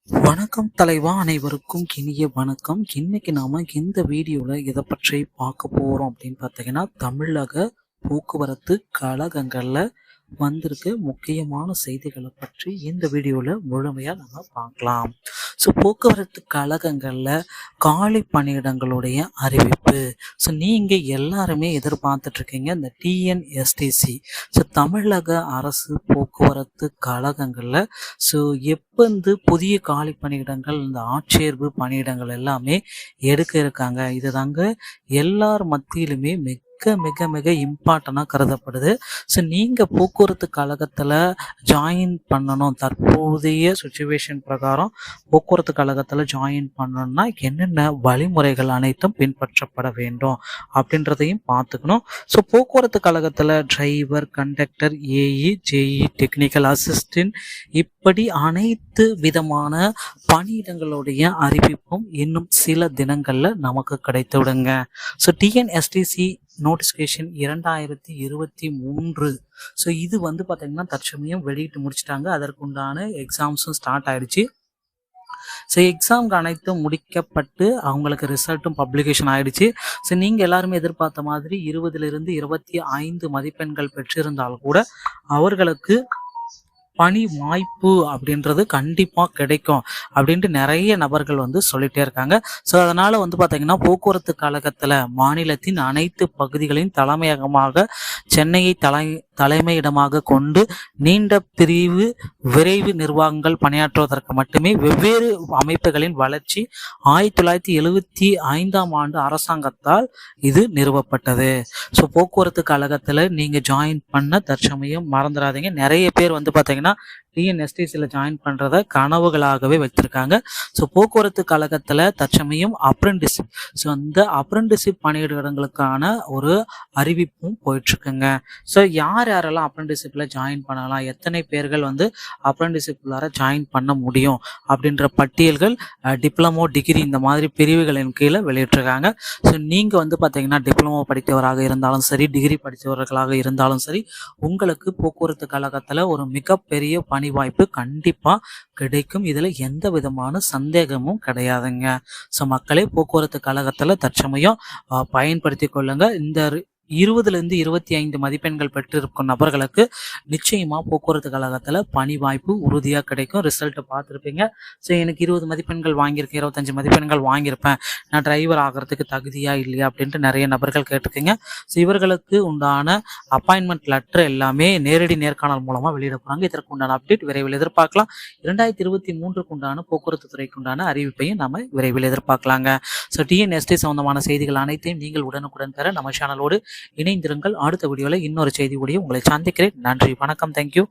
வணக்கம் தலைவா, அனைவருக்கும் இனிய வணக்கம். இன்னைக்கு நாம இந்த வீடியோல எதை பற்றி பார்க்க போறோம் அப்படின்னு பார்த்தீங்கன்னா, தமிழக போக்குவரத்து கழகங்கள்ல வந்திருக்க முக்கியமான செய்திகளை பற்றி இந்த வீடியோல முழுமையா நம்ம பார்க்கலாம். ஸோ போக்குவரத்து கழகங்கள்ல காலி பணியிடங்களுடைய அறிவிப்பு. ஸோ நீங்க எல்லாருமே எதிர்பார்த்துட்டு இருக்கீங்க இந்த டிஎன்எஸ்டிசி. ஸோ தமிழக அரசு போக்குவரத்து கழகங்கள்ல ஸோ எப்பந்து புதிய காலி பணியிடங்கள், இந்த ஆட்சேர்வு பணியிடங்கள் எல்லாமே எடுக்க இருக்காங்க. இது தாங்க எல்லார் மத்தியிலுமே மிக மிக மிக இம்பார்ட்டண்டாக கருதப்படுது. ஸோ நீங்கள் போக்குவரத்து கழகத்தில் ஜாயின் பண்ணணும், தற்போதைய சுச்சுவேஷன் பிரகாரம் போக்குவரத்து கழகத்தில் ஜாயின் பண்ணணும்னா என்னென்ன வழிமுறைகள் அனைத்தும் பின்பற்றப்பட வேண்டும் அப்படின்றதையும் பார்த்துக்கணும். ஸோ போக்குவரத்து கழகத்தில் driver, conductor, AE, JE, technical assistant இப்படி அனைத்து விதமான பணியிடங்களுடைய அறிவிப்பும் இன்னும் சில தினங்களில் நமக்கு கிடைத்து விடுங்க. So TNSTC notification 2023. ஸோ இது பார்த்தீங்கன்னா தற்சமயம் வெளியிட்டு முடிச்சிட்டாங்க. அதற்குண்டான எக்ஸாம்ஸும் ஸ்டார்ட் ஆயிடுச்சு. ஸோ எக்ஸாம்க்கு அனைத்தும் முடிக்கப்பட்டு அவங்களுக்கு ரிசல்ட்டும் பப்ளிகேஷன் ஆகிடுச்சு. ஸோ நீங்கள் எல்லாருமே எதிர்பார்த்த மாதிரி 20லிருந்து 25 மதிப்பெண்கள் பெற்றிருந்தால் கூட அவர்களுக்கு பணி வாய்ப்பு அப்படின்றது கண்டிப்பாக கிடைக்கும் அப்படின்ட்டு நிறைய நபர்கள் சொல்லிட்டே இருக்காங்க. ஸோ அதனால் பார்த்தீங்கன்னா போக்குவரத்து கழகத்தில் மாநிலத்தின் அனைத்து பகுதிகளின் தலைமையகமாக சென்னையை தலைமையிடமாக கொண்டு நீண்ட பிரிவு விரைவு நிர்வாகங்கள் பணியாற்றுவதற்கு மட்டுமே வெவ்வேறு அமைப்புகளின் வளர்ச்சி 1975 அரசாங்கத்தால் இது நிறுவப்பட்டது. ஸோ போக்குவரத்து கழகத்தில் நீங்கள் ஜாயின் பண்ண தற்சமயம் மறந்துடாதீங்க. நிறைய பேர் பார்த்தீங்கன்னா டிஎன்எஸ்டிசியில் ஜாயின் பண்ணுறத கனவுகளாகவே வச்சிருக்காங்க. ஸோ போக்குவரத்து கழகத்தில் தற்சமயம் அப்ரெண்டிஸ்ஷிப், ஸோ அந்த அப்ரெண்டிஸ்ஷிப் பணியிடங்களுக்கான ஒரு அறிவிப்பும் போயிட்டுருக்குங்க. ஸோ யாரெல்லாம் அப்ரெண்டிஸ்ஷிப்பில் ஜாயின் பண்ணலாம், எத்தனை பேர்கள் அப்ரெண்டிஸ்ஷிப்லார ஜாயின் பண்ண முடியும் அப்படின்ற பட்டியல்கள் டிப்ளமோ, டிகிரி இந்த மாதிரி பிரிவுகளின் கீழே வெளியிட்டிருக்காங்க. ஸோ நீங்கள் பார்த்தீங்கன்னா டிப்ளமோ படித்தவராக இருந்தாலும் சரி, டிகிரி படித்தவர்களாக இருந்தாலும் சரி, உங்களுக்கு போக்குவரத்து கழகத்தில் ஒரு மிகப்பெரிய பணி வாய்ப்பு கண்டிப்பாக கிடைக்கும். இதில் எந்த விதமான சந்தேகமும் கிடையாதுங்க. ஸோ மக்களே, போக்குவரத்து கழகத்தில் தற்சமயம் பயன்படுத்தி கொள்ளுங்க. இந்த 20லிருந்து 25 மதிப்பெண்கள் பெற்றிருக்கும் நபர்களுக்கு நிச்சயமாக போக்குவரத்து கழகத்தில் பணி வாய்ப்பு உறுதியாக கிடைக்கும். ரிசல்ட்டை பார்த்துருப்பீங்க. ஸோ எனக்கு 20 மதிப்பெண்கள் வாங்கியிருக்கேன், 25 மதிப்பெண்கள் வாங்கியிருப்பேன், நான் டிரைவர் ஆகிறதுக்கு தகுதியா இல்லையா அப்படின்ட்டு நிறைய நபர்கள் கேட்டிருக்கீங்க. ஸோ இவர்களுக்கு உண்டான அப்பாயின்மெண்ட் லெட்டர் எல்லாமே நேரடி நேர்காணல் மூலமாக வெளியிட போகிறாங்க. இதற்கு உண்டான அப்டேட் விரைவில் எதிர்பார்க்கலாம். 2023க்கு உண்டான போக்குவரத்து துறைக்கு உண்டான அறிவிப்பையும் நம்ம விரைவில் எதிர்பார்க்கலாங்க. ஸோ டிஎன்எஸ்டி சம்பந்தமான செய்திகள் அனைத்தையும் நீங்கள் உடனுக்குடன் பெற நம்ம சேனலோடு இணைந்திருங்கள். அடுத்த வீடியோவில் இன்னொரு செய்தியோடையும் உங்களை சந்திக்கிறேன். நன்றி, வணக்கம், தேங்க்யூ.